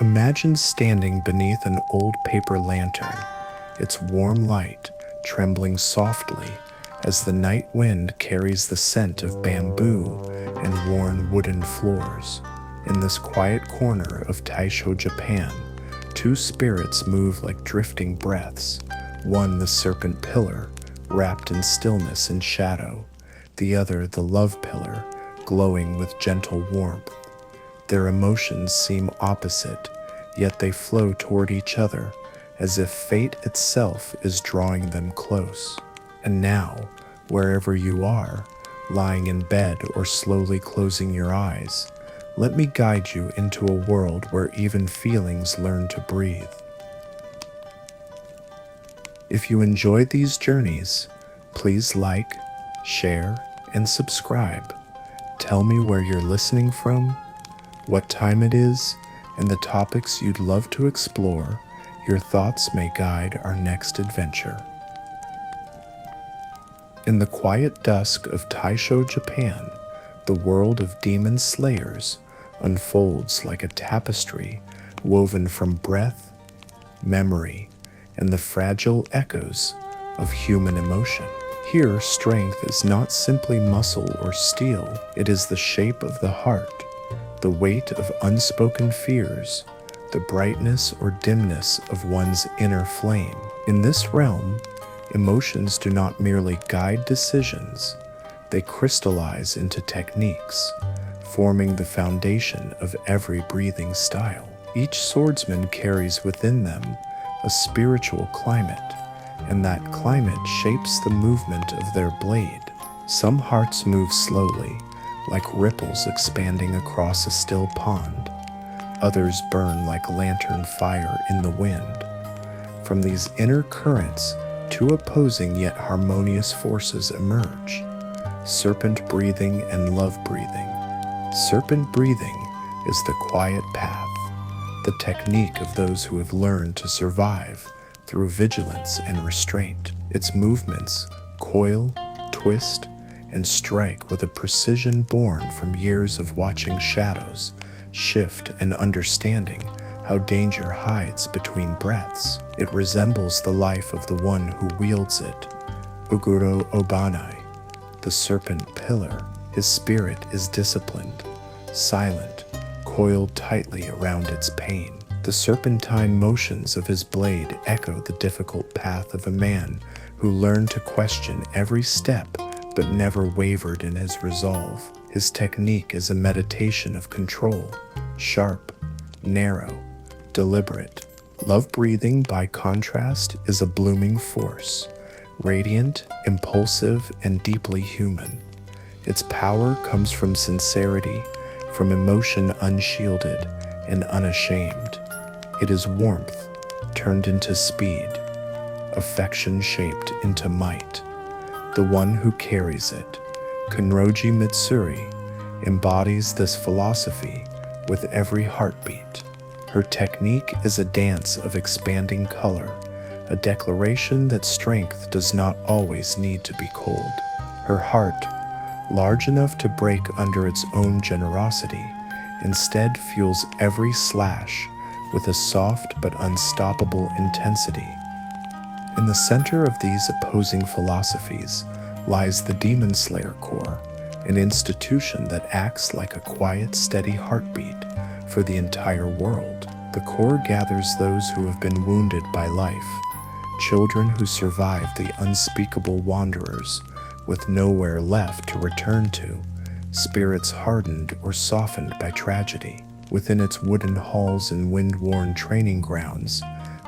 Imagine standing beneath an old paper lantern, its warm light trembling softly as the night wind carries the scent of bamboo and worn wooden floors. In this quiet corner of Taisho, Japan, two spirits move like drifting breaths, one the serpent pillar, wrapped in stillness and shadow, the other the love pillar, glowing with gentle warmth. Their emotions seem opposite, yet they flow toward each other, as if fate itself is drawing them close. And now, wherever you are, lying in bed or slowly closing your eyes, let me guide you into a world where even feelings learn to breathe. If you enjoyed these journeys, please like, share, and subscribe. Tell me where you're listening from, what time it is, and the topics you'd love to explore. Your thoughts may guide our next adventure. In the quiet dusk of Taisho, Japan, the world of demon slayers unfolds like a tapestry woven from breath, memory, and the fragile echoes of human emotion. Here, strength is not simply muscle or steel, it is the shape of the heart, the weight of unspoken fears, the brightness or dimness of one's inner flame. In this realm, emotions do not merely guide decisions, they crystallize into techniques, forming the foundation of every breathing style. Each swordsman carries within them a spiritual climate, and that climate shapes the movement of their blade. Some hearts move slowly, like ripples expanding across a still pond. Others burn like lantern fire in the wind. From these inner currents, two opposing yet harmonious forces emerge: serpent breathing and love breathing. Serpent breathing is the quiet path, the technique of those who have learned to survive through vigilance and restraint. Its movements coil, twist, and strike with a precision born from years of watching shadows shift and understanding how danger hides between breaths. It resembles the life of the one who wields it, Uguro Obanai, the serpent pillar. His spirit is disciplined, silent, coiled tightly around its pain. The serpentine motions of his blade echo the difficult path of a man who learned to question every step but never wavered in his resolve. His technique is a meditation of control, sharp, narrow, deliberate. Love breathing, by contrast, is a blooming force, radiant, impulsive, and deeply human. Its power comes from sincerity, from emotion unshielded and unashamed. It is warmth turned into speed, affection shaped into might. The one who carries it, Kunroji Mitsuri, embodies this philosophy with every heartbeat. Her technique is a dance of expanding color, a declaration that strength does not always need to be cold. Her heart, large enough to break under its own generosity, instead fuels every slash with a soft but unstoppable intensity. In the center of these opposing philosophies lies the Demon Slayer Corps, an institution that acts like a quiet, steady heartbeat for the entire world. The Corps gathers those who have been wounded by life, children who survived the unspeakable wanderers with nowhere left to return to, spirits hardened or softened by tragedy. Within its wooden halls and wind-worn training grounds,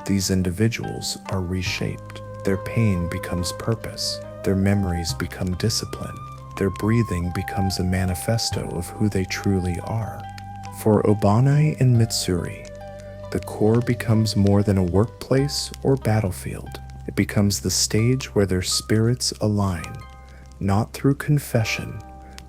these individuals are reshaped. Their pain becomes purpose, their memories become discipline, their breathing becomes a manifesto of who they truly are. For Obanai and Mitsuri, the Corps becomes more than a workplace or battlefield. It becomes the stage where their spirits align, not through confession,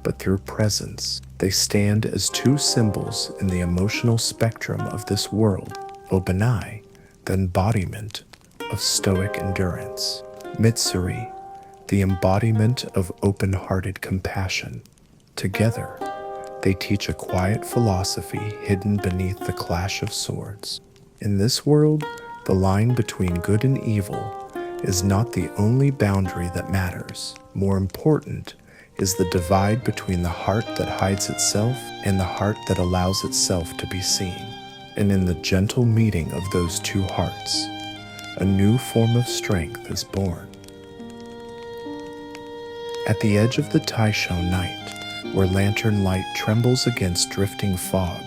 but through presence. They stand as two symbols in the emotional spectrum of this world. Obanai, the embodiment of stoic endurance. Mitsuri, the embodiment of open-hearted compassion. Together, They teach a quiet philosophy hidden beneath the clash of swords. In this world, the line between good and evil is not the only boundary that matters. More important is the divide between the heart that hides itself and the heart that allows itself to be seen. And in the gentle meeting of those two hearts, a new form of strength is born. At the edge of the Taisho night, where lantern light trembles against drifting fog,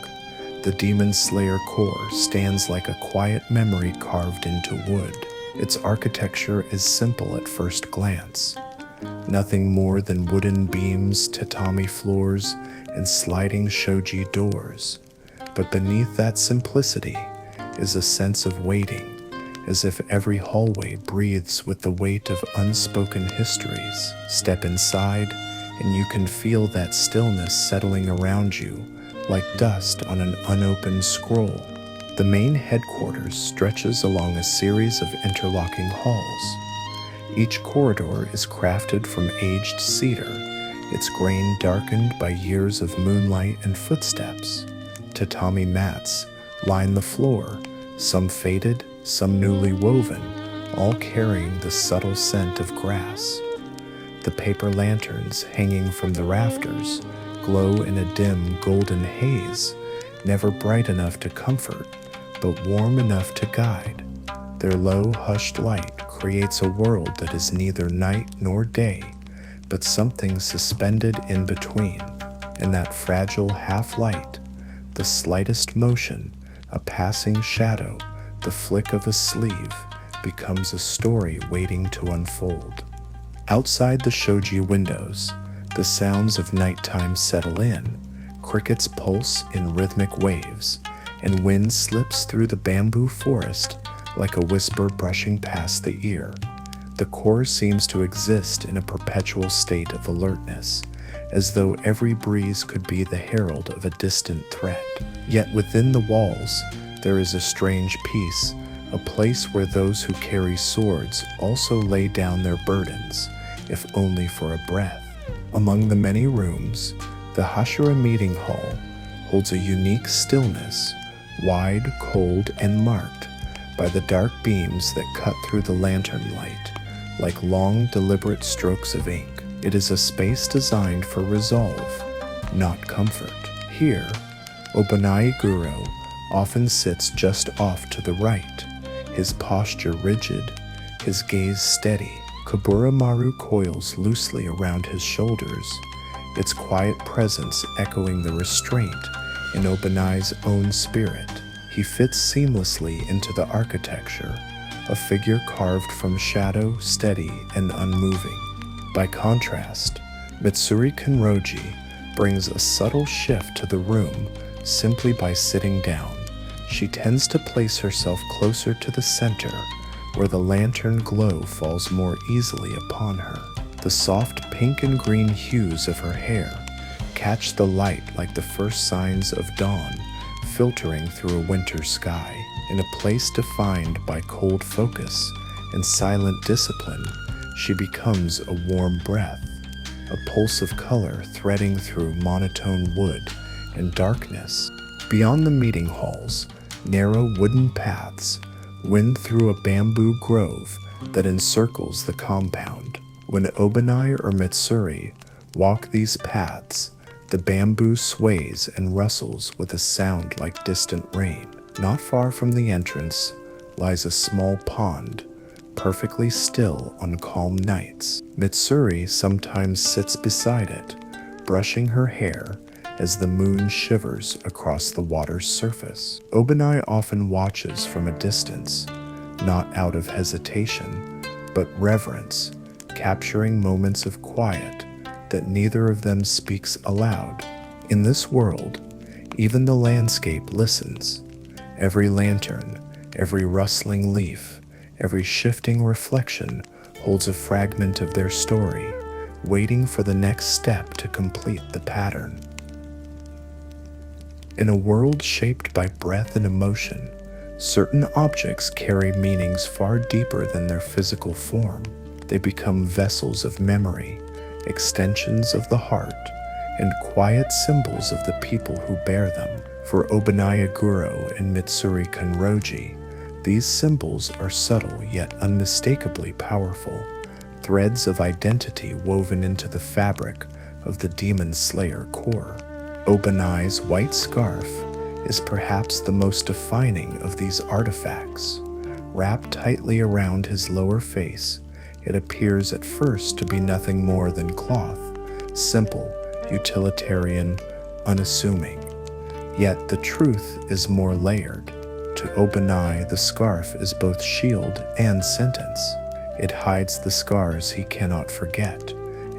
the Demon Slayer core stands like a quiet memory carved into wood. Its architecture is simple at first glance. Nothing more than wooden beams, tatami floors, and sliding shoji doors. But beneath that simplicity is a sense of waiting, as if every hallway breathes with the weight of unspoken histories. Step inside, and you can feel that stillness settling around you like dust on an unopened scroll. The main headquarters stretches along a series of interlocking halls. Each corridor is crafted from aged cedar, its grain darkened by years of moonlight and footsteps. Tatami mats line the floor, some faded, some newly woven, all carrying the subtle scent of grass. The paper lanterns hanging from the rafters glow in a dim golden haze, never bright enough to comfort, but warm enough to guide. Their low, hushed light creates a world that is neither night nor day, but something suspended in between. And that fragile half-light, the slightest motion, a passing shadow, the flick of a sleeve, becomes a story waiting to unfold. Outside the shoji windows, the sounds of nighttime settle in. Crickets pulse in rhythmic waves, and wind slips through the bamboo forest like a whisper brushing past the ear. The core seems to exist in a perpetual state of alertness, as though every breeze could be the herald of a distant threat. Yet within the walls, there is a strange peace, a place where those who carry swords also lay down their burdens, if only for a breath. Among the many rooms, the Hashira meeting hall holds a unique stillness, wide, cold, and marked by the dark beams that cut through the lantern light, like long, deliberate strokes of ink. It is a space designed for resolve, not comfort. Here, Obanai Guru often sits just off to the right, his posture rigid, his gaze steady. Kabura Maru coils loosely around his shoulders, its quiet presence echoing the restraint in Obanai's own spirit. He fits seamlessly into the architecture, a figure carved from shadow, steady, and unmoving. By contrast, Mitsuri Kenroji brings a subtle shift to the room simply by sitting down. She tends to place herself closer to the center, where the lantern glow falls more easily upon her. The soft pink and green hues of her hair catch the light like the first signs of dawn filtering through a winter sky. In a place defined by cold focus and silent discipline, she becomes a warm breath, a pulse of color threading through monotone wood and darkness. Beyond the meeting halls, narrow wooden paths wind through a bamboo grove that encircles the compound. When Obanai or Mitsuri walk these paths, the bamboo sways and rustles with a sound like distant rain. Not far from the entrance lies a small pond, perfectly still on calm nights. Mitsuri sometimes sits beside it, brushing her hair as the moon shivers across the water's surface. Obanai often watches from a distance, not out of hesitation, but reverence, capturing moments of quiet that neither of them speaks aloud. In this world, even the landscape listens. Every lantern, every rustling leaf, every shifting reflection holds a fragment of their story, waiting for the next step to complete the pattern. In a world shaped by breath and emotion, certain objects carry meanings far deeper than their physical form. They become vessels of memory, extensions of the heart, and quiet symbols of the people who bear them. For Obanai Aguro and Mitsuri Kanroji, these symbols are subtle yet unmistakably powerful, threads of identity woven into the fabric of the demon slayer core. Obanai's white scarf is perhaps the most defining of these artifacts. Wrapped tightly around his lower face, it appears at first to be nothing more than cloth, simple, utilitarian, unassuming. Yet the truth is more layered. To Obanai, the scarf is both shield and sentence. It hides the scars he cannot forget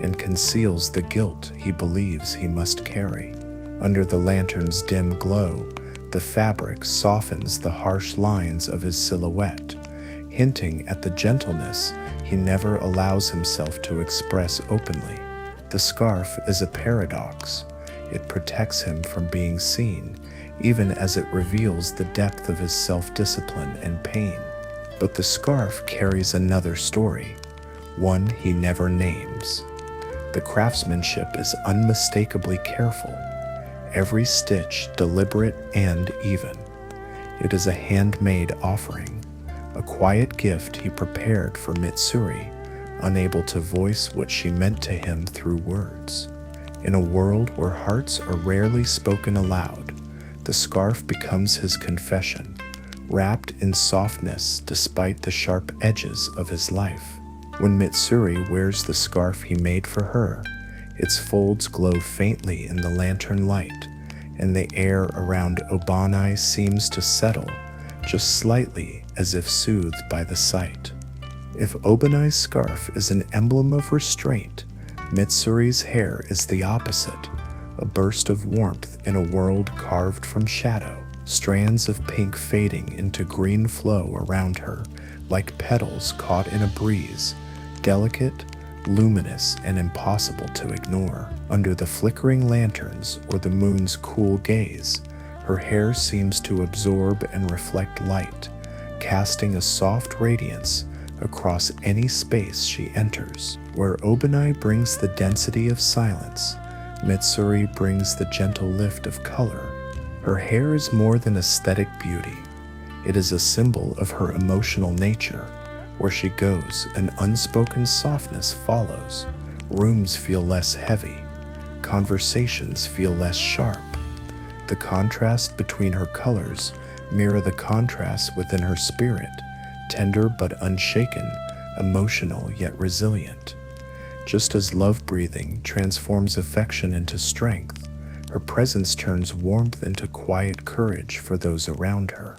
and conceals the guilt he believes he must carry. Under the lantern's dim glow, the fabric softens the harsh lines of his silhouette, hinting at the gentleness he never allows himself to express openly. The scarf is a paradox. It protects him from being seen, even as it reveals the depth of his self-discipline and pain. But the scarf carries another story, one he never names. The craftsmanship is unmistakably careful, every stitch deliberate and even. It is a handmade offering, a quiet gift he prepared for Mitsuri, unable to voice what she meant to him through words. In a world where hearts are rarely spoken aloud, the scarf becomes his confession, wrapped in softness despite the sharp edges of his life. When Mitsuri wears the scarf he made for her, its folds glow faintly in the lantern light, and the air around Obanai seems to settle, just slightly as if soothed by the sight. If Obanai's scarf is an emblem of restraint, Mitsuri's hair is the opposite, a burst of warmth in a world carved from shadow, strands of pink fading into green flow around her, like petals caught in a breeze, delicate, luminous, and impossible to ignore. Under the flickering lanterns or the moon's cool gaze, her hair seems to absorb and reflect light, casting a soft radiance across any space she enters. Where Obanai brings the density of silence, Mitsuri brings the gentle lift of color. Her hair is more than aesthetic beauty. It is a symbol of her emotional nature. Where she goes, an unspoken softness follows. Rooms feel less heavy. Conversations feel less sharp. The contrast between her colors mirror the contrast within her spirit, tender but unshaken, emotional yet resilient. Just as love breathing transforms affection into strength, her presence turns warmth into quiet courage for those around her.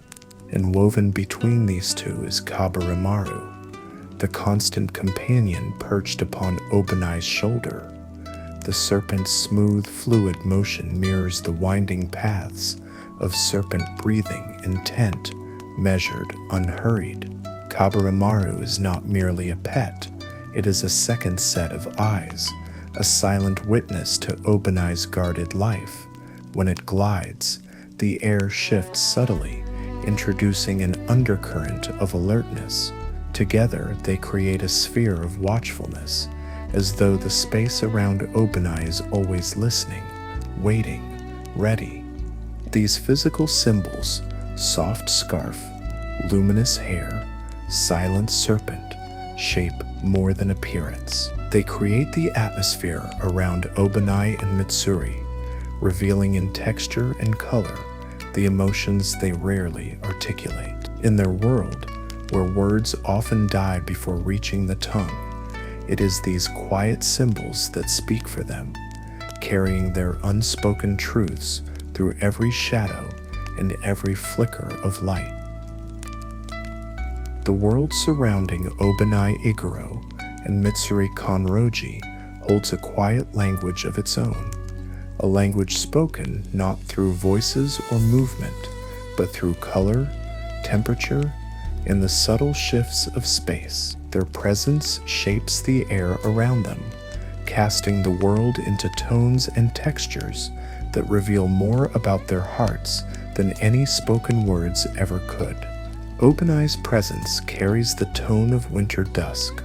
And woven between these two is Kabarimaru, the constant companion perched upon Obanai's shoulder. The serpent's smooth, fluid motion mirrors the winding paths of serpent breathing, intent, measured, unhurried. Kabarimaru is not merely a pet, it is a second set of eyes, a silent witness to Obanai's guarded life. When it glides, the air shifts subtly, introducing an undercurrent of alertness. Together, they create a sphere of watchfulness, as though the space around Obanai is always listening, waiting, ready. These physical symbols, soft scarf, luminous hair, silent serpent, shape more than appearance. They create the atmosphere around Obanai and Mitsuri, revealing in texture and color the emotions they rarely articulate. In their world, where words often die before reaching the tongue, it is these quiet symbols that speak for them, carrying their unspoken truths through every shadow and every flicker of light. The world surrounding Obanai Iguro and Mitsuri Kanroji holds a quiet language of its own, a language spoken not through voices or movement, but through color, temperature, and the subtle shifts of space. Their presence shapes the air around them, casting the world into tones and textures that reveal more about their hearts than any spoken words ever could. Obanai's presence carries the tone of winter dusk.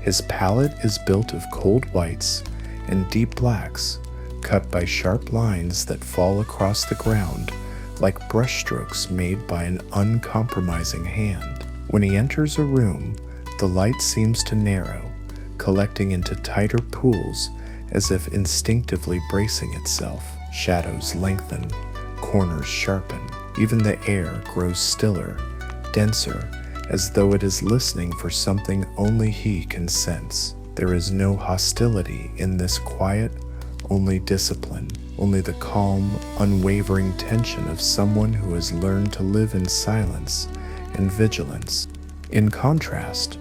His palette is built of cold whites and deep blacks, cut by sharp lines that fall across the ground like brushstrokes made by an uncompromising hand. When he enters a room, the light seems to narrow, collecting into tighter pools as if instinctively bracing itself. Shadows lengthen, corners sharpen. Even the air grows stiller, denser, as though it is listening for something only he can sense. There is no hostility in this quiet, only discipline, only the calm, unwavering tension of someone who has learned to live in silence and vigilance. In contrast,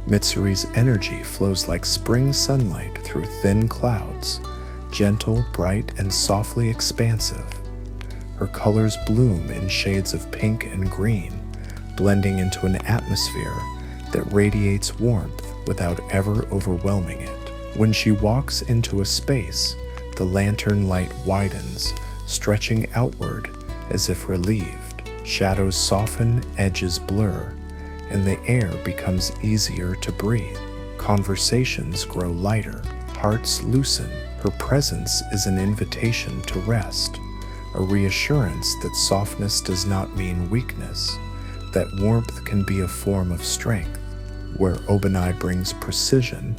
Mitsuri's energy flows like spring sunlight through thin clouds, gentle, bright, and softly expansive. Her colors bloom in shades of pink and green, blending into an atmosphere that radiates warmth without ever overwhelming it. When she walks into a space, the lantern light widens, stretching outward as if relieved. Shadows soften, edges blur, and the air becomes easier to breathe. Conversations grow lighter, hearts loosen. Her presence is an invitation to rest, a reassurance that softness does not mean weakness, that warmth can be a form of strength. Where Obanai brings precision,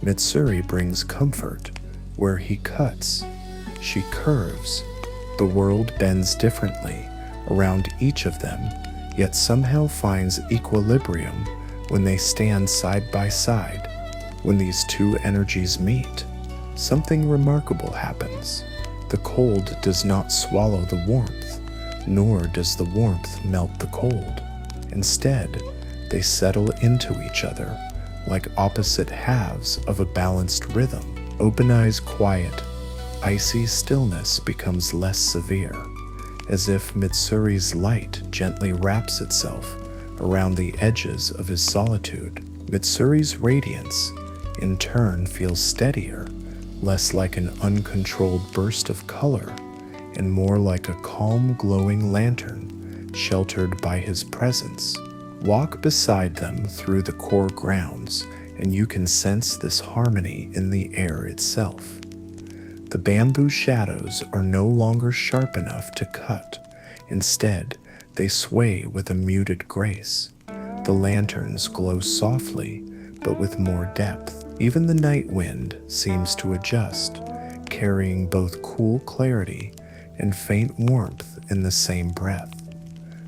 Mitsuri brings comfort. Where he cuts, she curves. The world bends differently around each of them, yet somehow finds equilibrium when they stand side by side. When these two energies meet, something remarkable happens. The cold does not swallow the warmth, nor does the warmth melt the cold. Instead, they settle into each other like opposite halves of a balanced rhythm. Obanai's quiet, icy stillness becomes less severe, as if Mitsuri's light gently wraps itself around the edges of his solitude. Mitsuri's radiance, in turn, feels steadier, less like an uncontrolled burst of color, and more like a calm, glowing lantern sheltered by his presence. Walk beside them through the core grounds, and you can sense this harmony in the air itself. The bamboo shadows are no longer sharp enough to cut. Instead, they sway with a muted grace. The lanterns glow softly, but with more depth. Even the night wind seems to adjust, carrying both cool clarity and faint warmth in the same breath.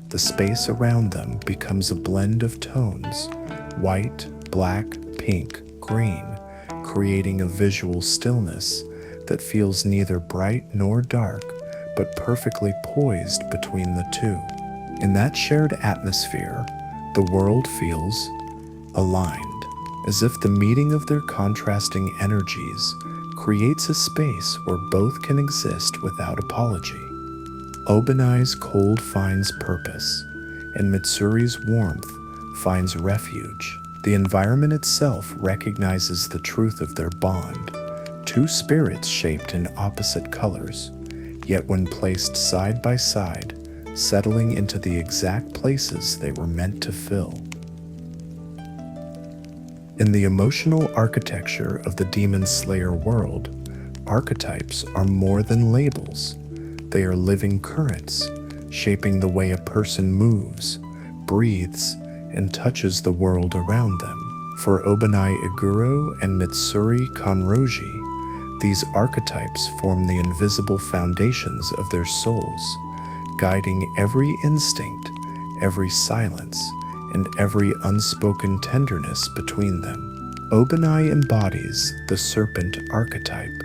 The space around them becomes a blend of tones, white, black, pink, green, creating a visual stillness that feels neither bright nor dark, but perfectly poised between the two. In that shared atmosphere, the world feels aligned, as if the meeting of their contrasting energies creates a space where both can exist without apology. Obanai's cold finds purpose, and Mitsuri's warmth finds refuge. The environment itself recognizes the truth of their bond, two spirits shaped in opposite colors, yet when placed side by side, settling into the exact places they were meant to fill. In the emotional architecture of the Demon Slayer world, archetypes are more than labels. They are living currents, shaping the way a person moves, breathes, and touches the world around them. For Obanai Iguro and Mitsuri Kanroji, these archetypes form the invisible foundations of their souls, guiding every instinct, every silence, and every unspoken tenderness between them. Obanai embodies the serpent archetype,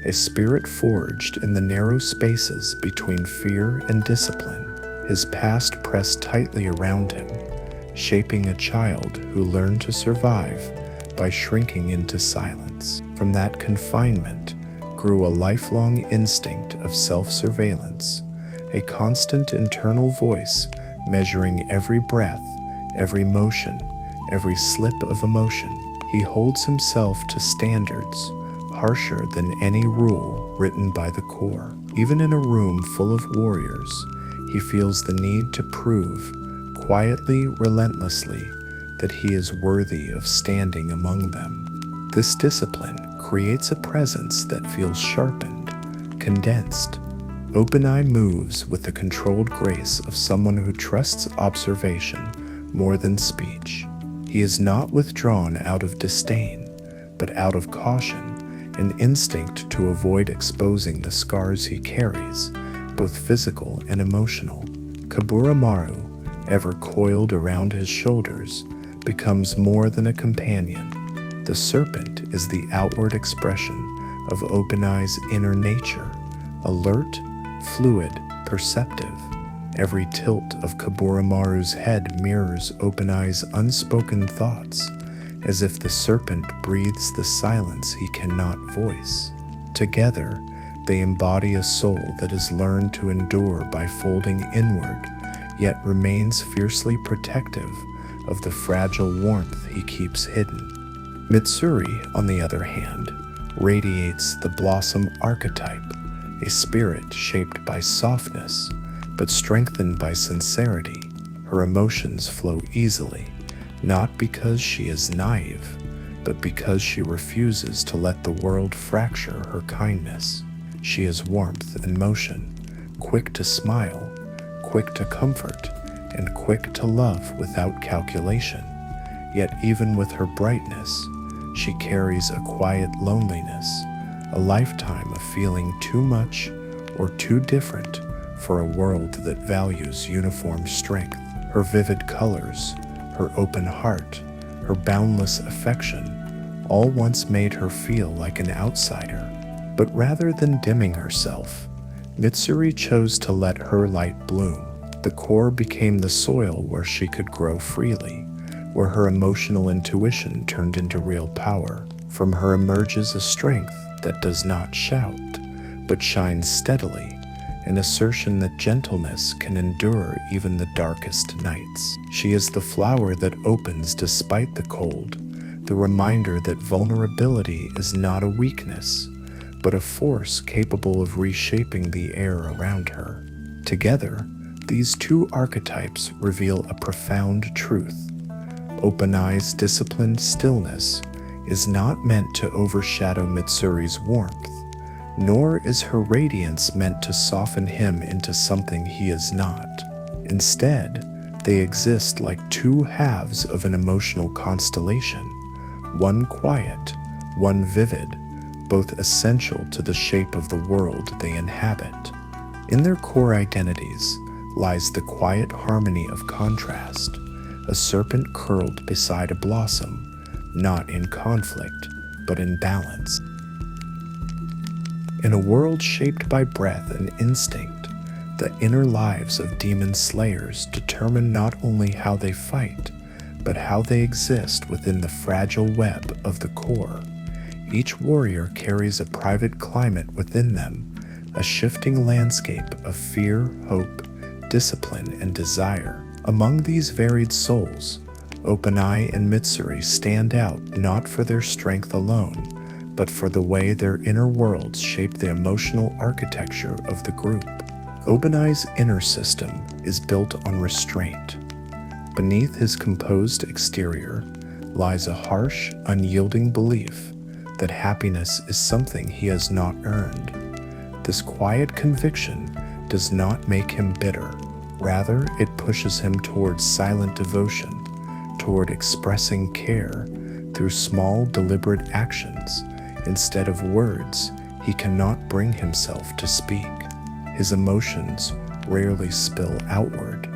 a spirit forged in the narrow spaces between fear and discipline, his past pressed tightly around him, shaping a child who learned to survive by shrinking into silence. From that confinement grew a lifelong instinct of self-surveillance, a constant internal voice measuring every breath, every motion, every slip of emotion. He holds himself to standards harsher than any rule written by the core. Even in a room full of warriors, he feels the need to prove, quietly, relentlessly, that he is worthy of standing among them. This discipline creates a presence that feels sharpened, condensed. Obanai moves with the controlled grace of someone who trusts observation more than speech. He is not withdrawn out of disdain, but out of caution, an instinct to avoid exposing the scars he carries, both physical and emotional. Kaburamaru, ever coiled around his shoulders, becomes more than a companion. The serpent is the outward expression of Obanai's inner nature, alert, fluid, perceptive. Every tilt of Kaburamaru's head mirrors Obanai's unspoken thoughts, as if the serpent breathes the silence he cannot voice. Together, they embody a soul that has learned to endure by folding inward, yet remains fiercely protective of the fragile warmth he keeps hidden. Mitsuri, on the other hand, radiates the blossom archetype, a spirit shaped by softness, but strengthened by sincerity. Her emotions flow easily, not because she is naive, but because she refuses to let the world fracture her kindness. She is warmth and motion, quick to smile, quick to comfort, and quick to love without calculation. Yet even with her brightness, she carries a quiet loneliness, a lifetime of feeling too much or too different for a world that values uniform strength. Her vivid colors, her open heart, her boundless affection, all once made her feel like an outsider. But rather than dimming herself, Mitsuri chose to let her light bloom. The core became the soil where she could grow freely, where her emotional intuition turned into real power. From her emerges a strength that does not shout, but shines steadily, an assertion that gentleness can endure even the darkest nights. She is the flower that opens despite the cold, the reminder that vulnerability is not a weakness, but a force capable of reshaping the air around her. Together, these two archetypes reveal a profound truth. Obanai's disciplined stillness is not meant to overshadow Mitsuri's warmth, nor is her radiance meant to soften him into something he is not. Instead, they exist like two halves of an emotional constellation, one quiet, one vivid, both essential to the shape of the world they inhabit. In their core identities lies the quiet harmony of contrast, a serpent curled beside a blossom, not in conflict, but in balance. In a world shaped by breath and instinct, the inner lives of demon slayers determine not only how they fight, but how they exist within the fragile web of the core. Each warrior carries a private climate within them, a shifting landscape of fear, hope, discipline, and desire. Among these varied souls, Obanai and Mitsuri stand out not for their strength alone, but for the way their inner worlds shape the emotional architecture of the group. Obanai's inner system is built on restraint. Beneath his composed exterior lies a harsh, unyielding belief that happiness is something he has not earned. This quiet conviction does not make him bitter. Rather, it pushes him towards silent devotion, toward expressing care through small, deliberate actions. Instead of words, he cannot bring himself to speak. His emotions rarely spill outward.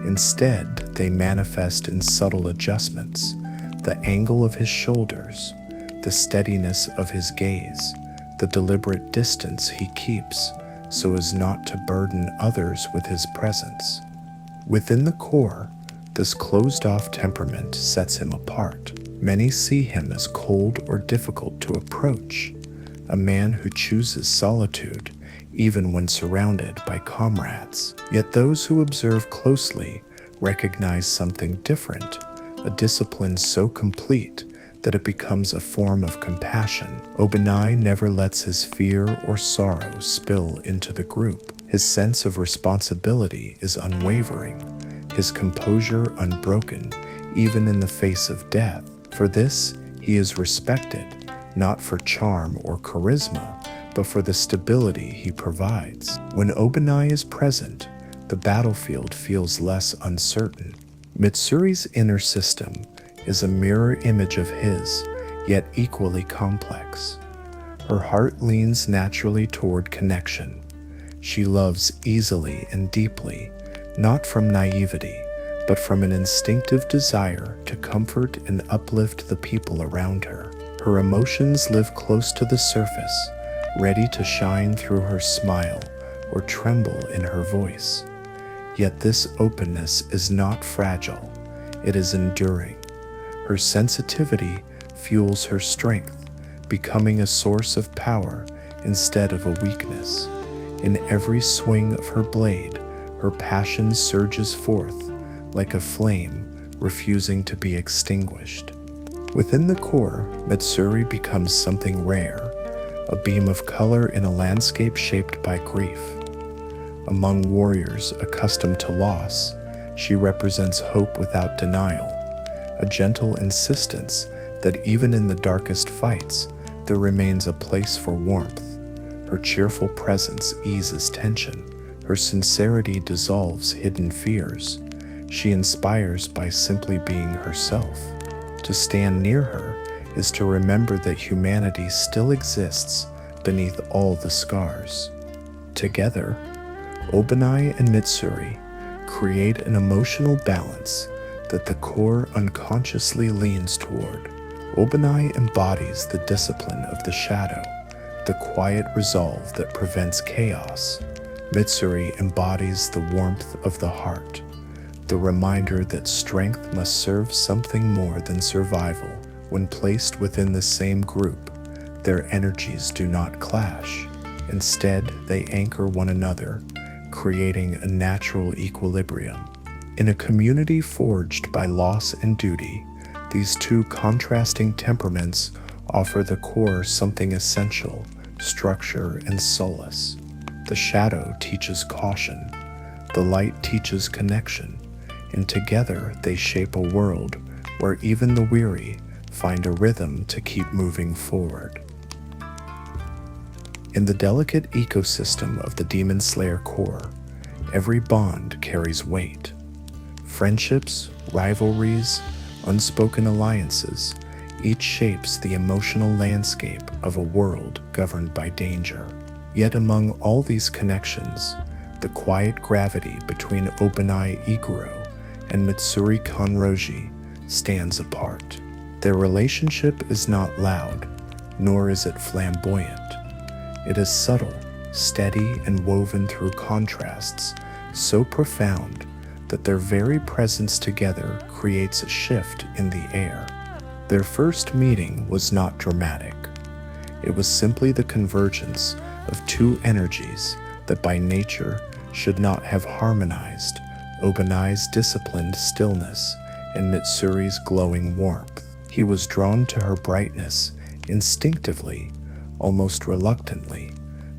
Instead, they manifest in subtle adjustments, the angle of his shoulders, the steadiness of his gaze, the deliberate distance he keeps so as not to burden others with his presence. Within the core, this closed-off temperament sets him apart. Many see him as cold or difficult to approach, a man who chooses solitude even when surrounded by comrades. Yet those who observe closely recognize something different, a discipline so complete that it becomes a form of compassion. Obanai never lets his fear or sorrow spill into the group. His sense of responsibility is unwavering, his composure unbroken, even in the face of death. For this, he is respected, not for charm or charisma, but for the stability he provides. When Obanai is present, the battlefield feels less uncertain. Mitsuri's inner system is a mirror image of his, yet equally complex. Her heart leans naturally toward connection. She loves easily and deeply, not from naivety, but from an instinctive desire to comfort and uplift the people around her. Her emotions live close to the surface, ready to shine through her smile or tremble in her voice. Yet this openness is not fragile, it is enduring. Her sensitivity fuels her strength, becoming a source of power instead of a weakness. In every swing of her blade, her passion surges forth like a flame refusing to be extinguished. Within the core, Mitsuri becomes something rare, a beam of color in a landscape shaped by grief. Among warriors accustomed to loss, she represents hope without denial, a gentle insistence that even in the darkest fights, there remains a place for warmth. Her cheerful presence eases tension. Her sincerity dissolves hidden fears. She inspires by simply being herself. To stand near her is to remember that humanity still exists beneath all the scars. Together, Obanai and Mitsuri create an emotional balance that the core unconsciously leans toward. Obanai embodies the discipline of the shadow, the quiet resolve that prevents chaos. Mitsuri embodies the warmth of the heart, the reminder that strength must serve something more than survival. When placed within the same group, their energies do not clash. Instead, they anchor one another, creating a natural equilibrium. In a community forged by loss and duty, these two contrasting temperaments offer the core something essential: structure and solace. The shadow teaches caution, the light teaches connection, and together they shape a world where even the weary find a rhythm to keep moving forward. In the delicate ecosystem of the Demon Slayer core, every bond carries weight. Friendships, rivalries, unspoken alliances, each shapes the emotional landscape of a world governed by danger. Yet among all these connections, the quiet gravity between Obanai Iguro and Mitsuri Kanroji stands apart. Their relationship is not loud, nor is it flamboyant. It is subtle, steady, and woven through contrasts so profound that their very presence together creates a shift in the air. Their first meeting was not dramatic. It was simply the convergence of two energies that by nature should not have harmonized: Obanai's disciplined stillness and Mitsuri's glowing warmth. He was drawn to her brightness instinctively, almost reluctantly,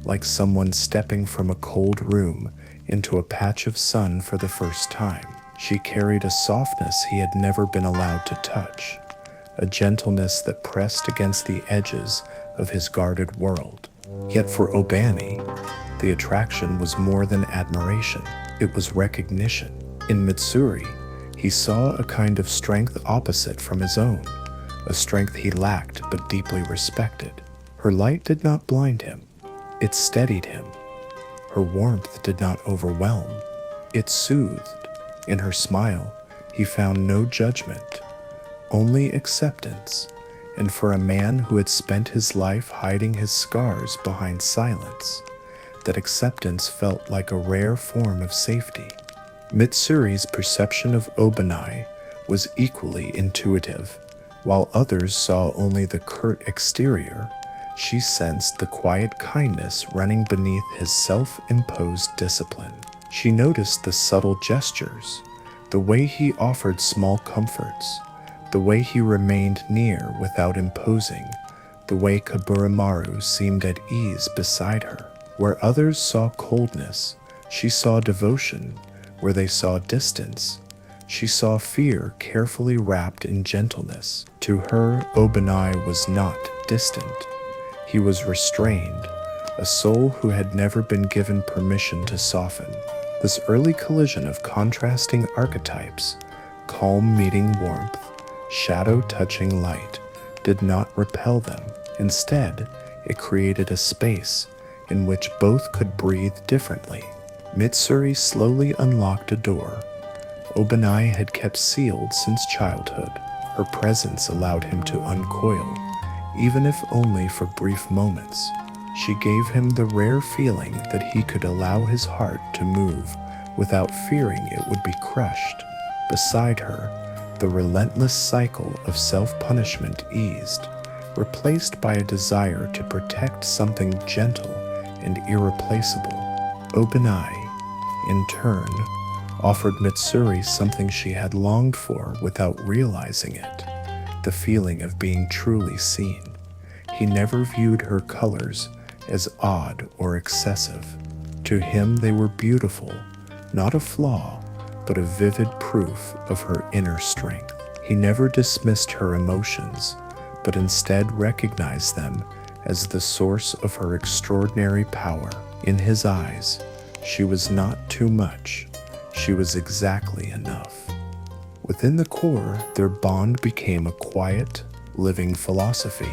like someone stepping from a cold room into a patch of sun for the first time. She carried a softness he had never been allowed to touch, a gentleness that pressed against the edges of his guarded world. Yet for Obanai, the attraction was more than admiration. It was recognition. In Mitsuri, he saw a kind of strength opposite from his own, a strength he lacked but deeply respected. Her light did not blind him, it steadied him. Her warmth did not overwhelm, it soothed. In her smile, he found no judgment, only acceptance. And for a man who had spent his life hiding his scars behind silence, that acceptance felt like a rare form of safety. Mitsuri's perception of Obanai was equally intuitive. While others saw only the curt exterior, she sensed the quiet kindness running beneath his self-imposed discipline. She noticed the subtle gestures, the way he offered small comforts, the way he remained near without imposing, the way Kaburamaru seemed at ease beside her. Where others saw coldness, she saw devotion. Where they saw distance, she saw fear carefully wrapped in gentleness. To her, Obanai was not distant. He was restrained, a soul who had never been given permission to soften. This early collision of contrasting archetypes, calm meeting warmth, shadow touching light, did not repel them. Instead, it created a space in which both could breathe differently. Mitsuri slowly unlocked a door Obanai had kept sealed since childhood. Her presence allowed him to uncoil, even if only for brief moments. She gave him the rare feeling that he could allow his heart to move without fearing it would be crushed. Beside her, the relentless cycle of self-punishment eased, replaced by a desire to protect something gentle and irreplaceable. Obanai, in turn, offered Mitsuri something she had longed for without realizing it, the feeling of being truly seen. He never viewed her colors as odd or excessive. To him they were beautiful, not a flaw, but a vivid proof of her inner strength. He never dismissed her emotions, but instead recognized them as the source of her extraordinary power. In his eyes, she was not too much. She was exactly enough. Within the core, their bond became a quiet, living philosophy.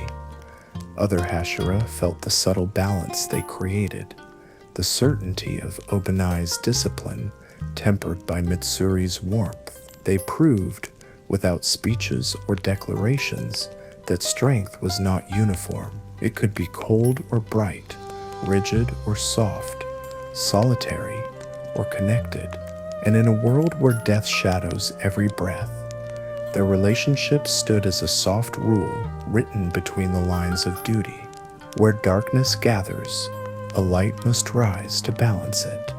Other Hashira felt the subtle balance they created, the certainty of Obanai's discipline tempered by Mitsuri's warmth. They proved, without speeches or declarations, that strength was not uniform. It could be cold or bright, rigid or soft, solitary or connected. And in a world where death shadows every breath, their relationship stood as a soft rule written between the lines of duty. Where darkness gathers, a light must rise to balance it.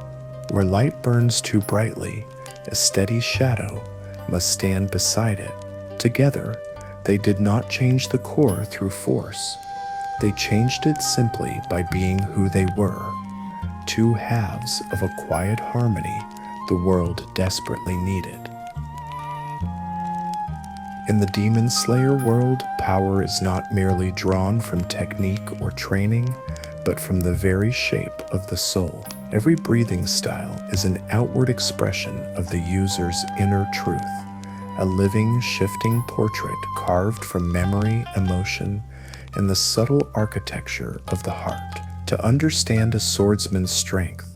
Where light burns too brightly, a steady shadow must stand beside it. Together, they did not change the core through force. They changed it simply by being who they were, two halves of a quiet harmony the world desperately needed. In the Demon Slayer world, power is not merely drawn from technique or training, but from the very shape of the soul. Every breathing style is an outward expression of the user's inner truth, a living, shifting portrait carved from memory, emotion, and the subtle architecture of the heart. To understand a swordsman's strength,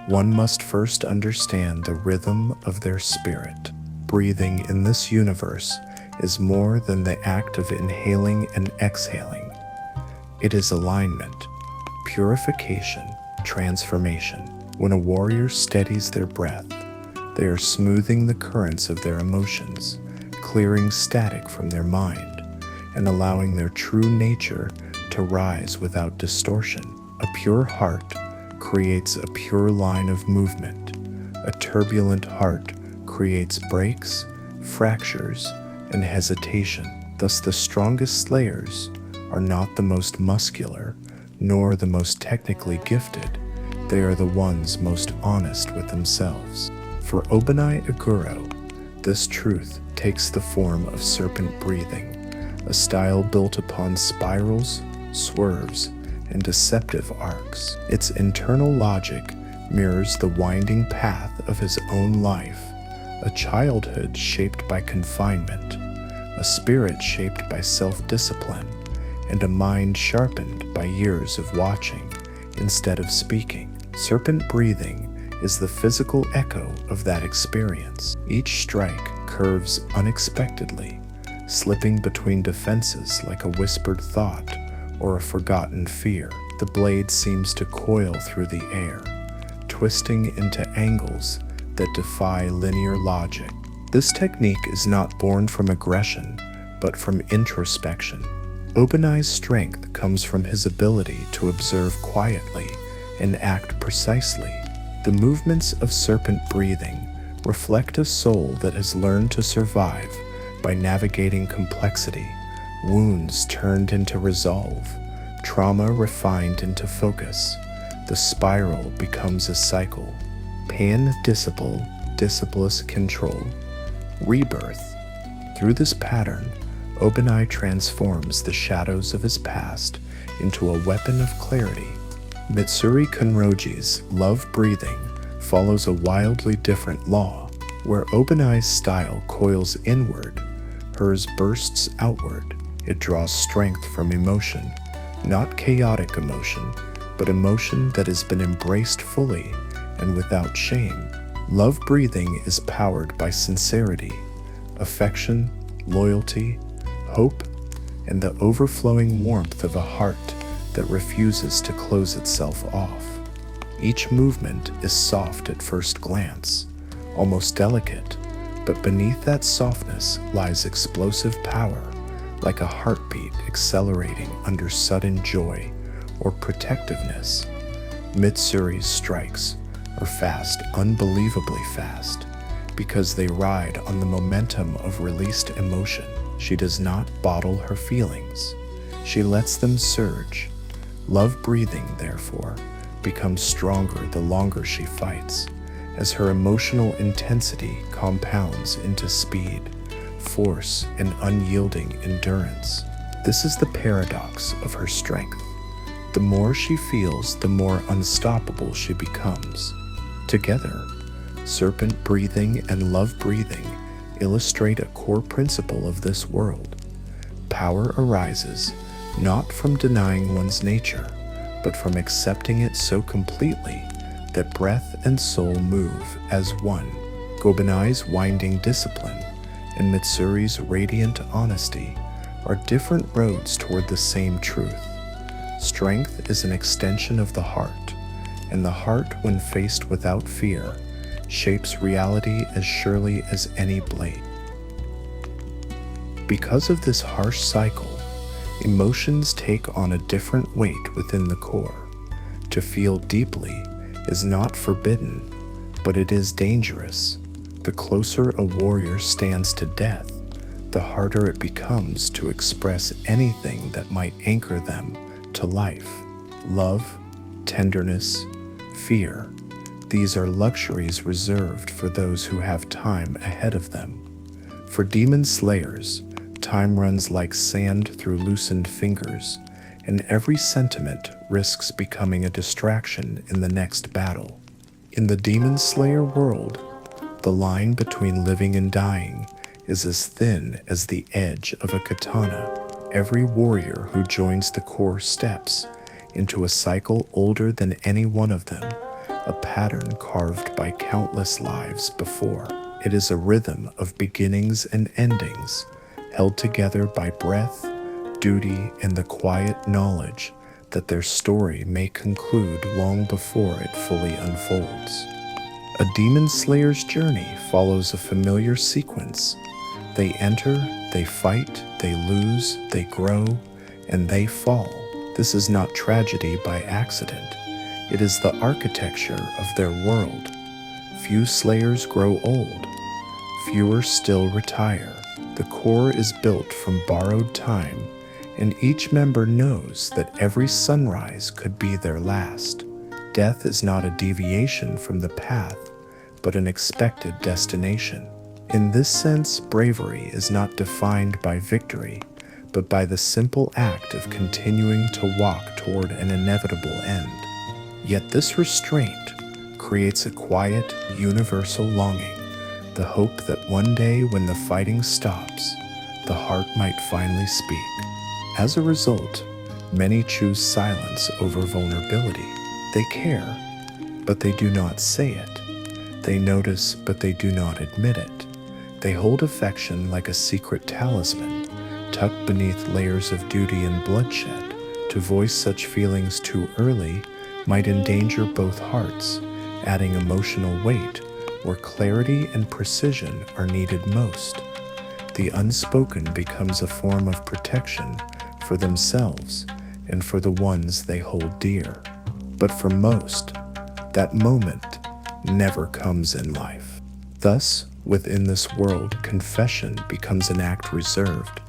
one must first understand the rhythm of their spirit. Breathing in this universe is more than the act of inhaling and exhaling. It is alignment, purification, transformation. When a warrior steadies their breath, they are smoothing the currents of their emotions, clearing static from their mind, and allowing their true nature to rise without distortion. A pure heart creates a pure line of movement. A turbulent heart creates breaks, fractures, and hesitation. Thus, the strongest slayers are not the most muscular, nor the most technically gifted. They are the ones most honest with themselves. For Obanai Aguro, this truth takes the form of serpent breathing, a style built upon spirals, swerves, and deceptive arcs. Its internal logic mirrors the winding path of his own life, a childhood shaped by confinement, a spirit shaped by self-discipline, and a mind sharpened by years of watching instead of speaking. Serpent breathing is the physical echo of that experience. Each strike curves unexpectedly, slipping between defenses like a whispered thought or a forgotten fear. The blade seems to coil through the air, twisting into angles that defy linear logic. This technique is not born from aggression, but from introspection. Obanai's strength comes from his ability to observe quietly and act precisely. The movements of serpent breathing reflect a soul that has learned to survive by navigating complexity, wounds turned into resolve, trauma refined into focus. The spiral becomes a cycle. Pan disciple, disciplus control. Rebirth. Through this pattern, Obanai transforms the shadows of his past into a weapon of clarity, Mitsuri Kanroji's love breathing follows a wildly different law, where Obanai's style coils inward, hers bursts outward. It draws strength from emotion, not chaotic emotion, but emotion that has been embraced fully and without shame. Love breathing is powered by sincerity, affection, loyalty, hope, and the overflowing warmth of a heart that refuses to close itself off. Each movement is soft at first glance, almost delicate, but beneath that softness lies explosive power, like a heartbeat accelerating under sudden joy or protectiveness. Mitsuri's strikes are fast, unbelievably fast, because they ride on the momentum of released emotion. She does not bottle her feelings. She lets them surge. Love breathing, therefore, becomes stronger the longer she fights, as her emotional intensity compounds into speed, force, and unyielding endurance. This is the paradox of her strength. The more she feels, the more unstoppable she becomes. Together, serpent breathing and love breathing illustrate a core principle of this world. Power arises not from denying one's nature, but from accepting it so completely that breath and soul move as one. Obanai's winding discipline and Mitsuri's radiant honesty are different roads toward the same truth. Strength is an extension of the heart, and the heart, when faced without fear, shapes reality as surely as any blade. Because of this harsh cycle, emotions take on a different weight within the core. To feel deeply is not forbidden, but it is dangerous. The closer a warrior stands to death, the harder it becomes to express anything that might anchor them to life. Love, tenderness, fear, these are luxuries reserved for those who have time ahead of them. For demon slayers, time runs like sand through loosened fingers, and every sentiment risks becoming a distraction in the next battle. In the demon slayer world, the line between living and dying is as thin as the edge of a katana. Every warrior who joins the core steps into a cycle older than any one of them, a pattern carved by countless lives before. It is a rhythm of beginnings and endings, held together by breath, duty, and the quiet knowledge that their story may conclude long before it fully unfolds. A demon slayer's journey follows a familiar sequence. They enter, they fight, they lose, they grow, and they fall. This is not tragedy by accident. It is the architecture of their world. Few slayers grow old. Fewer still retire. The core is built from borrowed time, and each member knows that every sunrise could be their last. Death is not a deviation from the path, but an expected destination. In this sense, bravery is not defined by victory, but by the simple act of continuing to walk toward an inevitable end. Yet this restraint creates a quiet, universal longing, the hope that one day when the fighting stops, the heart might finally speak. As a result, many choose silence over vulnerability. They care, but they do not say it. They notice, but they do not admit it. They hold affection like a secret talisman, tucked beneath layers of duty and bloodshed. To voice such feelings too early might endanger both hearts, adding emotional weight where clarity and precision are needed most. The unspoken becomes a form of protection for themselves and for the ones they hold dear. But for most, that moment never comes in life. Thus, within this world, confession becomes an act reserved,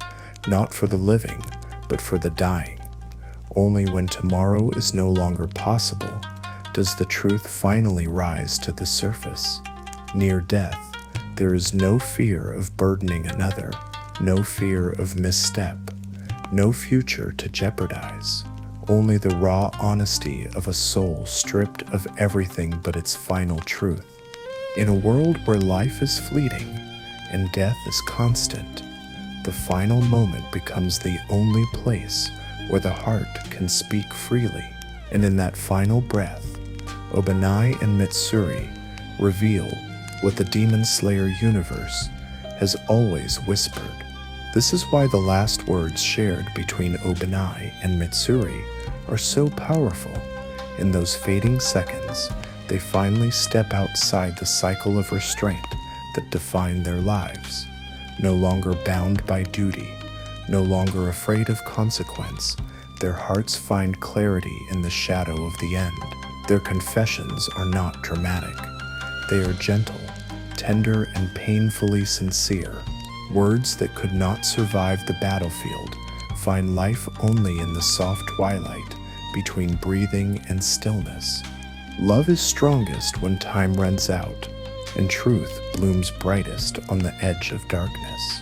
not for the living, but for the dying. Only when tomorrow is no longer possible does the truth finally rise to the surface. Near death, there is no fear of burdening another, no fear of misstep, no future to jeopardize, only the raw honesty of a soul stripped of everything but its final truth. In a world where life is fleeting and death is constant, the final moment becomes the only place where the heart can speak freely. And in that final breath, Obanai and Mitsuri reveal what the Demon Slayer universe has always whispered. This is why the last words shared between Obanai and Mitsuri are so powerful. In those fading seconds, they finally step outside the cycle of restraint that defined their lives. No longer bound by duty, no longer afraid of consequence, their hearts find clarity in the shadow of the end. Their confessions are not dramatic. They are gentle, tender, and painfully sincere. Words that could not survive the battlefield find life only in the soft twilight between breathing and stillness. Love is strongest when time runs out, and truth blooms brightest on the edge of darkness.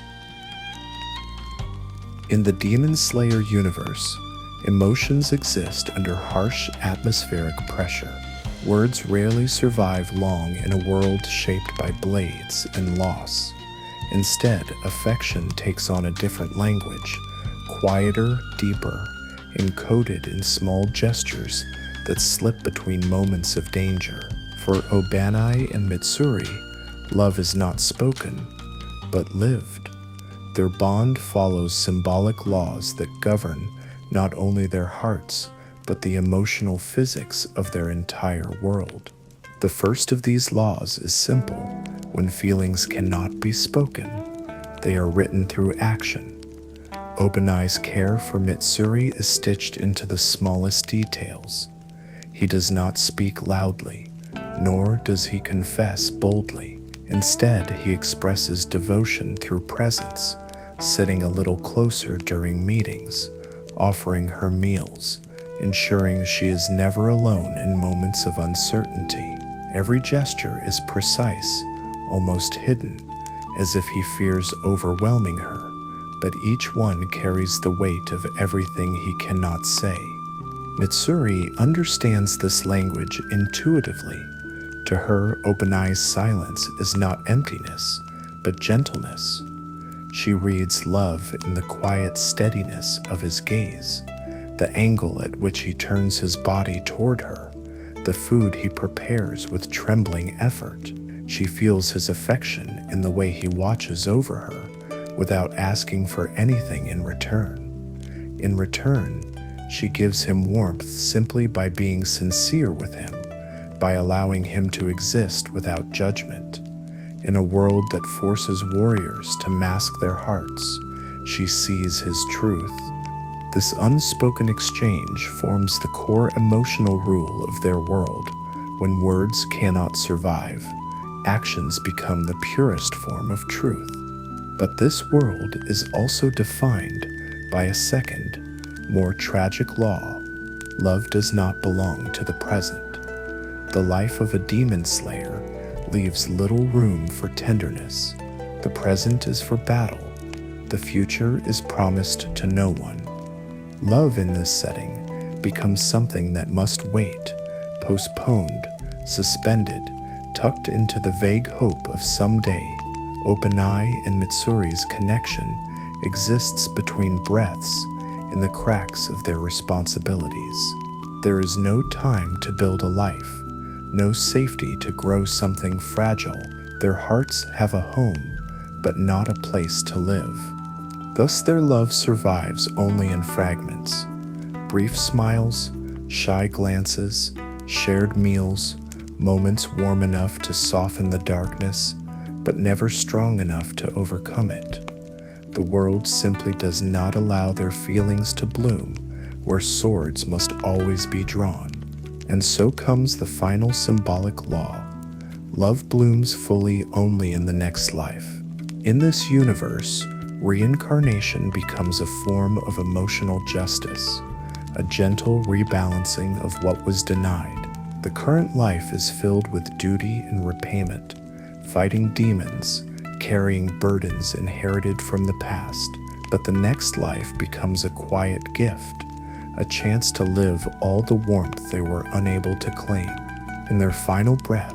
In the Demon Slayer universe, emotions exist under harsh atmospheric pressure. Words rarely survive long in a world shaped by blades and loss. Instead, affection takes on a different language, quieter, deeper, encoded in small gestures that slip between moments of danger. For Obanai and Mitsuri, love is not spoken, but lived. Their bond follows symbolic laws that govern not only their hearts, but the emotional physics of their entire world. The first of these laws is simple. When feelings cannot be spoken, they are written through action. Obanai's care for Mitsuri is stitched into the smallest details. He does not speak loudly, nor does he confess boldly. Instead, he expresses devotion through presence, sitting a little closer during meetings, offering her meals, ensuring she is never alone in moments of uncertainty. Every gesture is precise, almost hidden, as if he fears overwhelming her, but each one carries the weight of everything he cannot say. Mitsuri understands this language intuitively. To her, Obanai's silence is not emptiness, but gentleness. She reads love in the quiet steadiness of his gaze, the angle at which he turns his body toward her, the food he prepares with trembling effort. She feels his affection in the way he watches over her without asking for anything in return. In return, she gives him warmth simply by being sincere with him, by allowing him to exist without judgment. In a world that forces warriors to mask their hearts, she sees his truth. This unspoken exchange forms the core emotional rule of their world. When words cannot survive, actions become the purest form of truth. But this world is also defined by a second, more tragic law. Love does not belong to the present. The life of a demon slayer leaves little room for tenderness. The present is for battle. The future is promised to no one. Love in this setting becomes something that must wait, postponed, suspended, tucked into the vague hope of someday. Obanai and Mitsuri's connection exists between breaths in the cracks of their responsibilities. There is no time to build a life, no safety to grow something fragile. Their hearts have a home, but not a place to live. Thus their love survives only in fragments. Brief smiles, shy glances, shared meals, moments warm enough to soften the darkness, but never strong enough to overcome it. The world simply does not allow their feelings to bloom where swords must always be drawn. And so comes the final symbolic law. Love blooms fully only in the next life. In this universe, reincarnation becomes a form of emotional justice, a gentle rebalancing of what was denied. The current life is filled with duty and repayment, fighting demons, carrying burdens inherited from the past. But the next life becomes a quiet gift, a chance to live all the warmth they were unable to claim. In their final breath,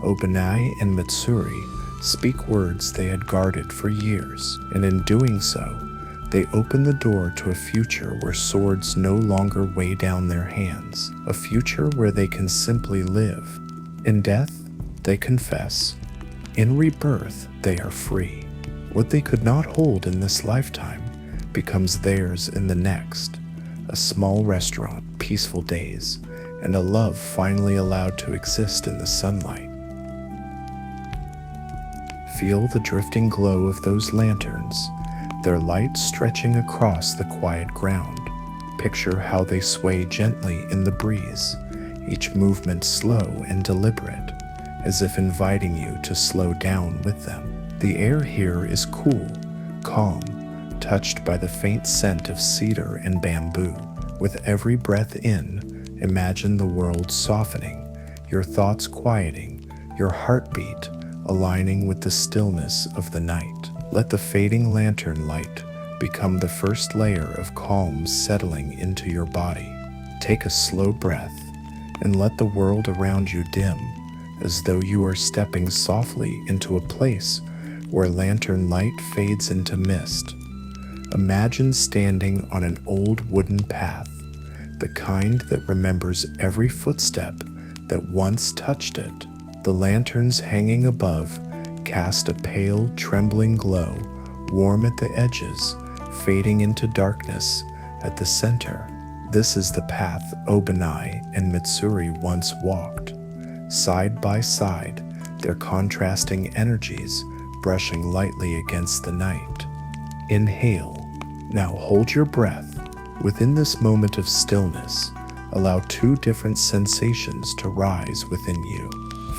Obanai and Mitsuri speak words they had guarded for years, and in doing so, they open the door to a future where swords no longer weigh down their hands, a future where they can simply live. In death, they confess. In rebirth, they are free. What they could not hold in this lifetime becomes theirs in the next. A small restaurant, peaceful days, and a love finally allowed to exist in the sunlight. Feel the drifting glow of those lanterns, their light stretching across the quiet ground. Picture how they sway gently in the breeze, each movement slow and deliberate, as if inviting you to slow down with them. The air here is cool, calm, touched by the faint scent of cedar and bamboo. With every breath in, imagine the world softening, your thoughts quieting, your heartbeat aligning with the stillness of the night. Let the fading lantern light become the first layer of calm settling into your body. Take a slow breath and let the world around you dim, as though you are stepping softly into a place where lantern light fades into mist. Imagine standing on an old wooden path, the kind that remembers every footstep that once touched it. The lanterns hanging above cast a pale, trembling glow, warm at the edges, fading into darkness at the center. This is the path Obanai and Mitsuri once walked, side by side, their contrasting energies brushing lightly against the night. Inhale. Now hold your breath. Within this moment of stillness, allow two different sensations to rise within you.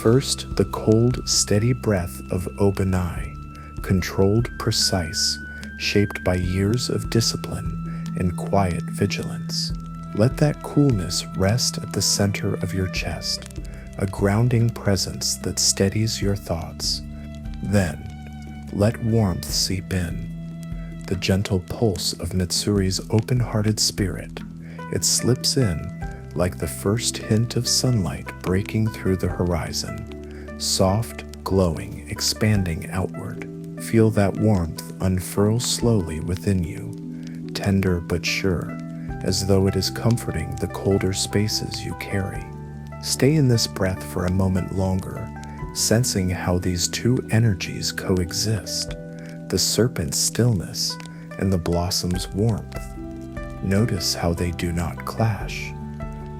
First, the cold, steady breath of Obanai, controlled, precise, shaped by years of discipline and quiet vigilance. Let that coolness rest at the center of your chest, a grounding presence that steadies your thoughts. Then, let warmth seep in, the gentle pulse of Mitsuri's open-hearted spirit. It slips in like the first hint of sunlight breaking through the horizon, soft, glowing, expanding outward. Feel that warmth unfurl slowly within you, tender but sure, as though it is comforting the colder spaces you carry. Stay in this breath for a moment longer, sensing how these two energies coexist, the serpent's stillness and the blossom's warmth. Notice how they do not clash.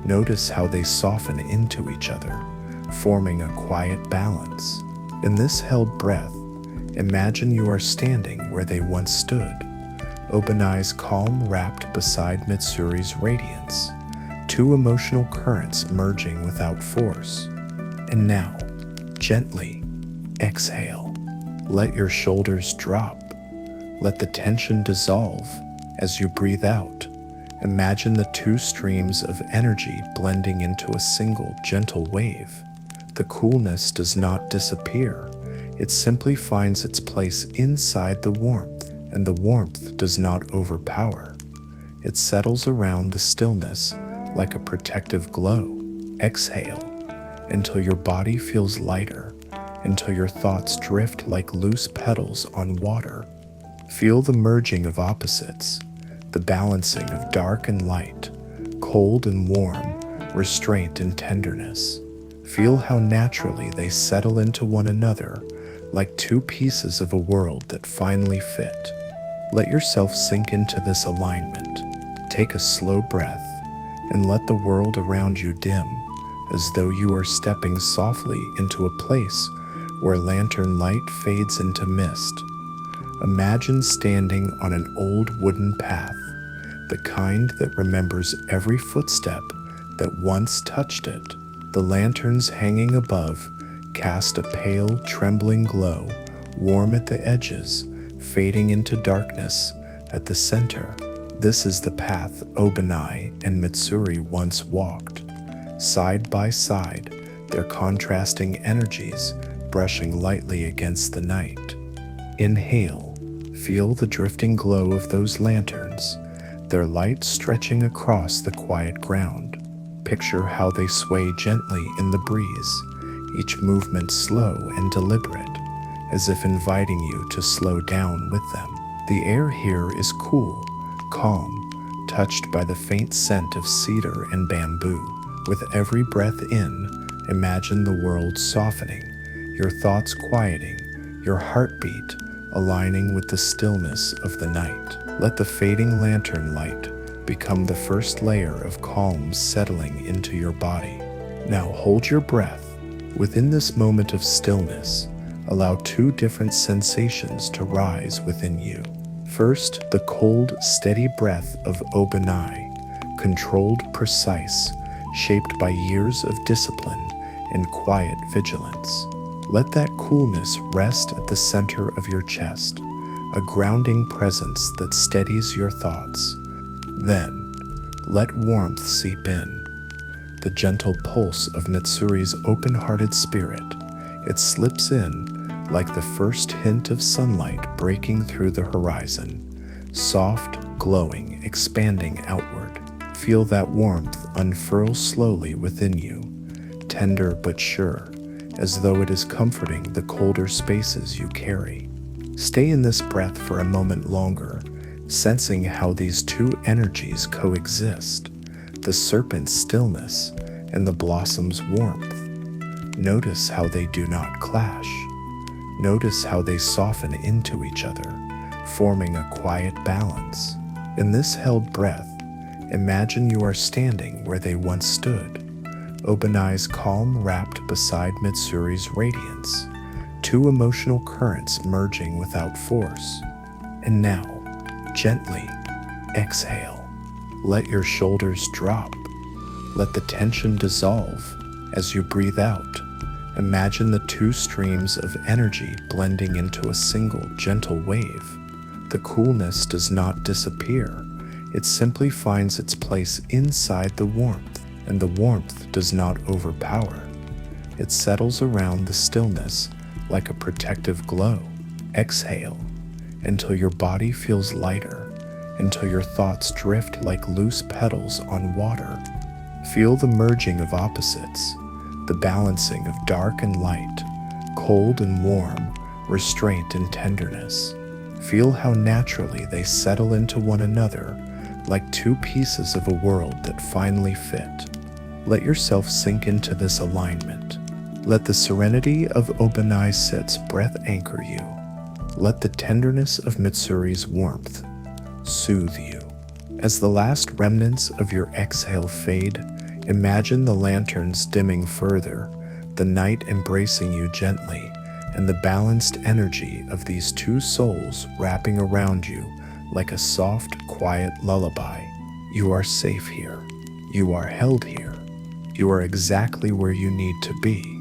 Notice how they soften into each other, forming a quiet balance. In this held breath, imagine you are standing where they once stood, Obanai's calm wrapped beside Mitsuri's radiance, two emotional currents merging without force. And now, gently exhale. Let your shoulders drop. Let the tension dissolve as you breathe out. Imagine the two streams of energy blending into a single gentle wave. The coolness does not disappear. It simply finds its place inside the warmth, and the warmth does not overpower. It settles around the stillness like a protective glow. Exhale until your body feels lighter, until your thoughts drift like loose petals on water. Feel the merging of opposites, the balancing of dark and light, cold and warm, restraint and tenderness. Feel how naturally they settle into one another, like two pieces of a world that finally fit. Let yourself sink into this alignment. Take a slow breath and let the world around you dim, as though you are stepping softly into a place where lantern light fades into mist. Imagine standing on an old wooden path, the kind that remembers every footstep that once touched it. The lanterns hanging above cast a pale, trembling glow, warm at the edges, fading into darkness at the center. This is the path Obanai and Mitsuri once walked, side by side, their contrasting energies brushing lightly against the night. Inhale. Feel the drifting glow of those lanterns, their light stretching across the quiet ground. Picture how they sway gently in the breeze, each movement slow and deliberate, as if inviting you to slow down with them. The air here is cool, calm, touched by the faint scent of cedar and bamboo. With every breath in, imagine the world softening, your thoughts quieting, your heartbeat aligning with the stillness of the night. Let the fading lantern light become the first layer of calm settling into your body. Now hold your breath. Within this moment of stillness, allow two different sensations to rise within you. First, the cold, steady breath of Obanai, controlled, precise, shaped by years of discipline and quiet vigilance. Let that coolness rest at the center of your chest, a grounding presence that steadies your thoughts. Then, let warmth seep in, the gentle pulse of Mitsuri's open-hearted spirit. It slips in like the first hint of sunlight breaking through the horizon, soft, glowing, expanding outward. Feel that warmth unfurl slowly within you, tender but sure, as though it is comforting the colder spaces you carry. Stay in this breath for a moment longer, sensing how these two energies coexist, the serpent's stillness and the blossom's warmth. Notice how they do not clash. Notice how they soften into each other, forming a quiet balance. In this held breath, imagine you are standing where they once stood, Obanai's calm wrapped beside Mitsuri's radiance, two emotional currents merging without force. And now, gently exhale. Let your shoulders drop. Let the tension dissolve as you breathe out. Imagine the two streams of energy blending into a single gentle wave. The coolness does not disappear. It simply finds its place inside the warmth, and the warmth does not overpower. It settles around the stillness like a protective glow. Exhale until your body feels lighter, until your thoughts drift like loose petals on water. Feel the merging of opposites, the balancing of dark and light, cold and warm, restraint and tenderness. Feel how naturally they settle into one another, like two pieces of a world that finally fit. Let yourself sink into this alignment. Let the serenity of Obanai Sit's breath anchor you. Let the tenderness of Mitsuri's warmth soothe you. As the last remnants of your exhale fade, imagine the lanterns dimming further, the night embracing you gently, and the balanced energy of these two souls wrapping around you like a soft, quiet lullaby. You are safe here. You are held here. You are exactly where you need to be.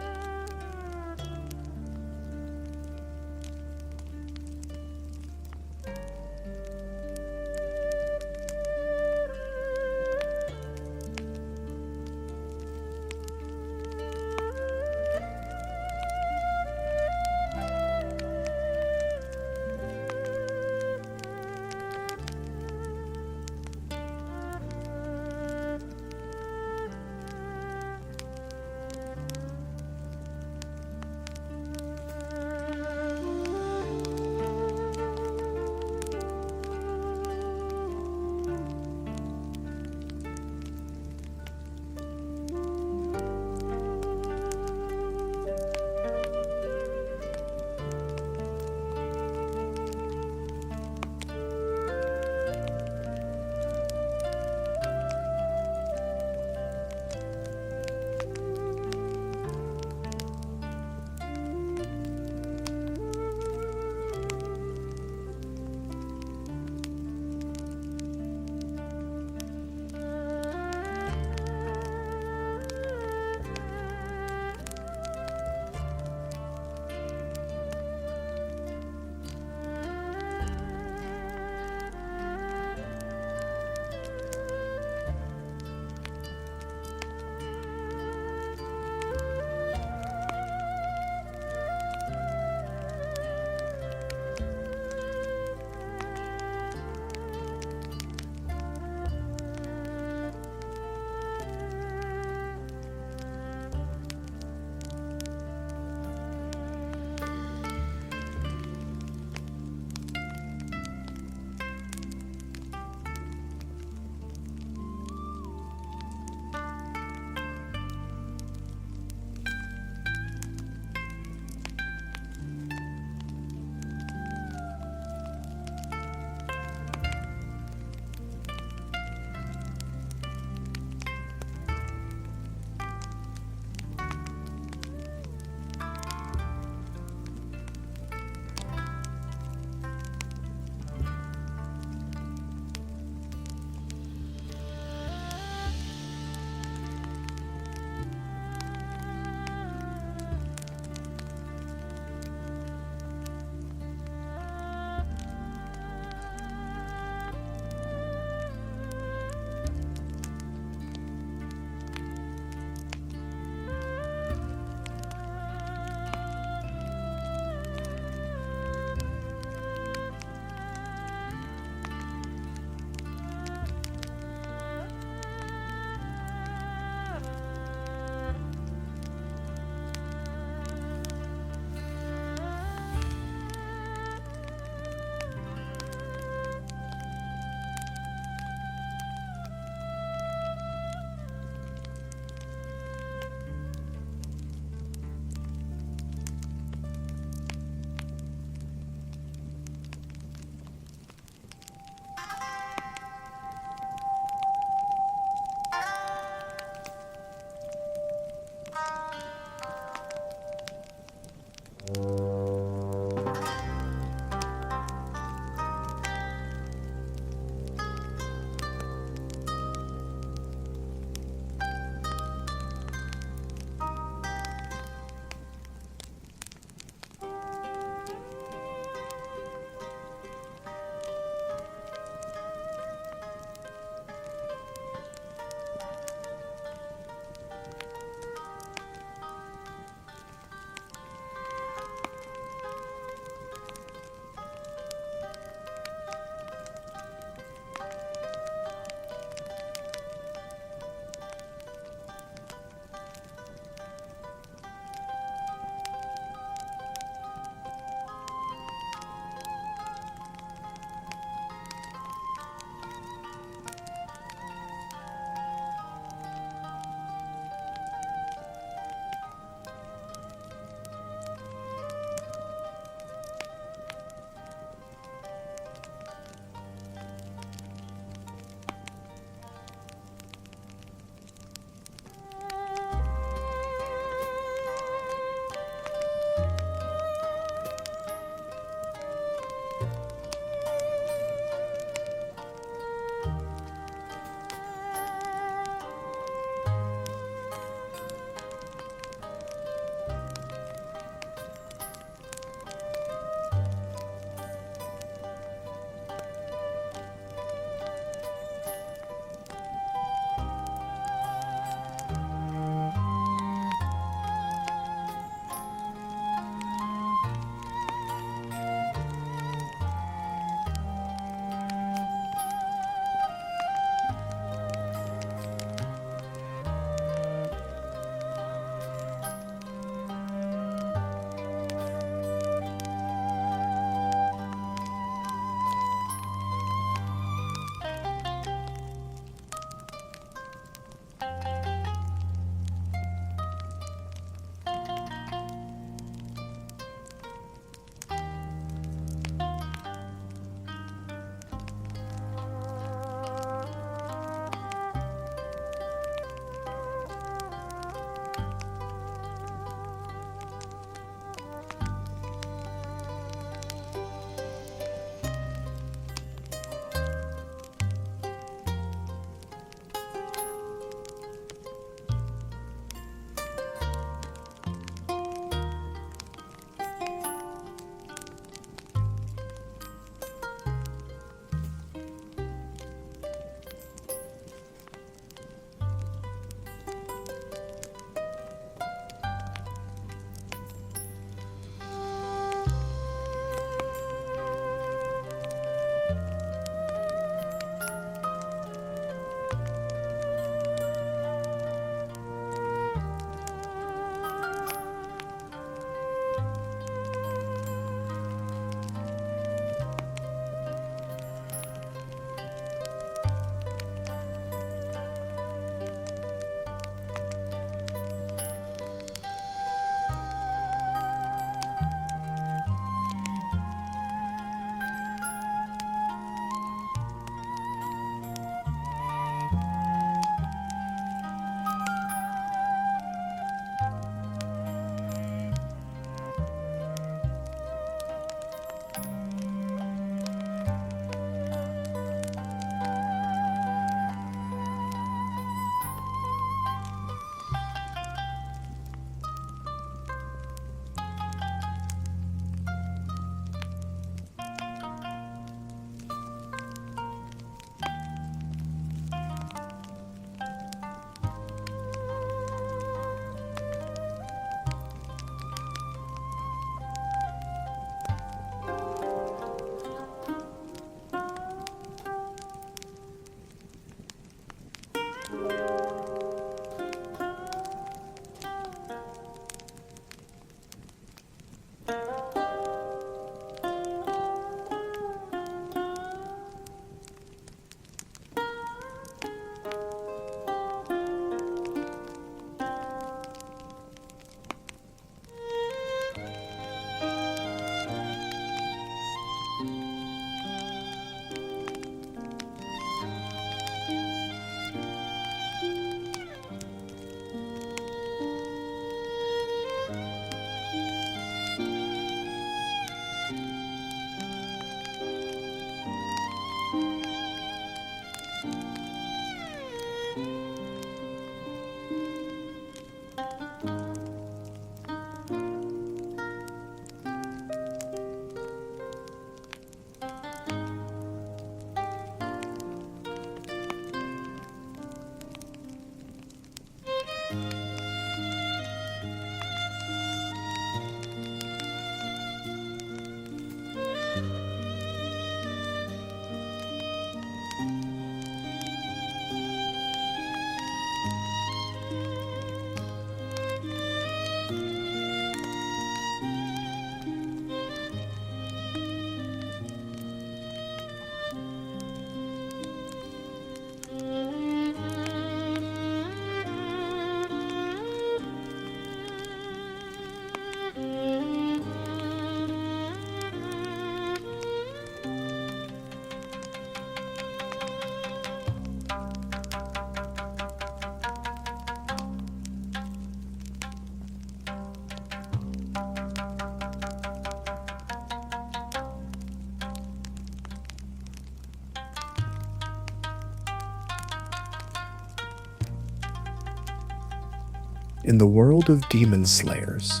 In the world of demon slayers,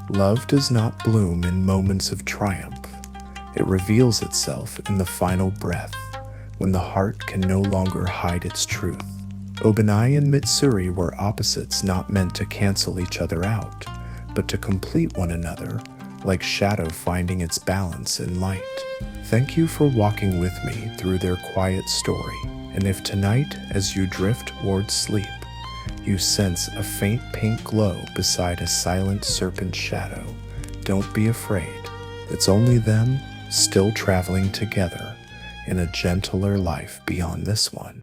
love does not bloom in moments of triumph. It reveals itself in the final breath, when the heart can no longer hide its truth. Obanai and Mitsuri were opposites not meant to cancel each other out, but to complete one another, like shadow finding its balance in light. Thank you for walking with me through their quiet story, and if tonight, as you drift towards sleep, you sense a faint pink glow beside a silent serpent shadow, don't be afraid. It's only them, still traveling together in a gentler life beyond this one.